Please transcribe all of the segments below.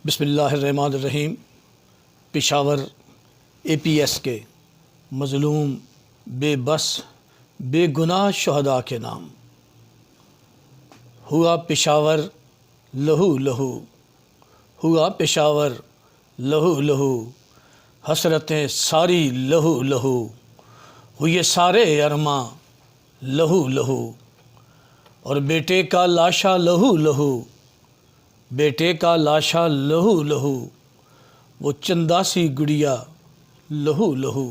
بسم اللہ الرحمن الرحیم۔ پشاور اے پی ایس کے مظلوم، بے بس، بے گناہ شہداء کے نام۔ ہوا پشاور لہو لہو، ہوا پشاور لہو لہو، حسرتیں ساری لہو لہو، ہوئے سارے ارماں لہو لہو، اور بیٹے کا لاشا لہو لہو، بیٹے کا لاشا لہو لہو، وہ چنداسی گڑیا لہو لہو،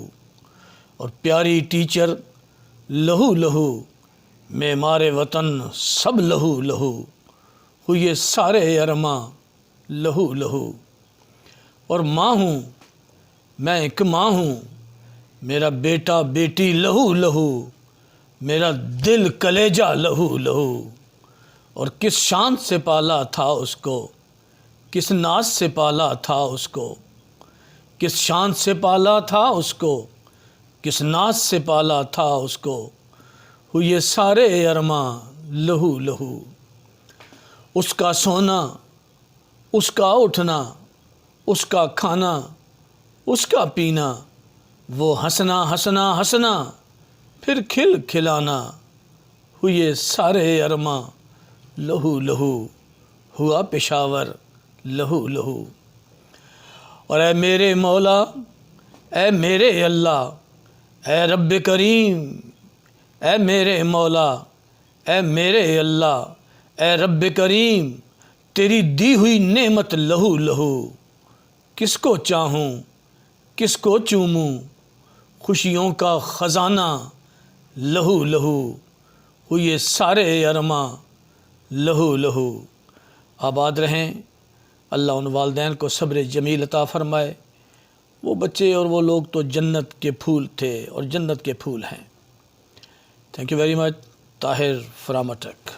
اور پیاری ٹیچر لہو لہو، معمار وطن سب لہو لہو، ہوئے سارے ارماں لہو لہو۔ اور ماں ہوں میں، ایک ماں ہوں، میرا بیٹا بیٹی لہو لہو، میرا دل کلیجہ لہو لہو، اور کس شان سے پالا تھا اس کو، کس ناز سے پالا تھا اس کو، کس شان سے پالا تھا اس کو، کس ناز سے پالا تھا اس کو، ہوئے سارے ارماں لہو لہو۔ اس کا سونا، اس کا اٹھنا، اس کا کھانا، اس کا پینا، وہ ہنسنا ہنسنا ہنسنا، پھر کھل کھلانا، ہوئے سارے ارماں لہو لہو، ہوا پشاور لہو لہو۔ اور اے میرے مولا، اے میرے اللہ، اے رب کریم، اے میرے مولا، اے میرے اللہ، اے رب کریم، تیری دی ہوئی نعمت لہو لہو، کس کو چاہوں کس کو چوموں، خوشیوں کا خزانہ لہو لہو، ہوئے سارے ارماں لہو لہو۔ آباد رہیں، اللہ ان والدین کو صبر جمیل عطا فرمائے۔ وہ بچے اور وہ لوگ تو جنت کے پھول تھے اور جنت کے پھول ہیں۔ Thank you very much. Tahir from Attock.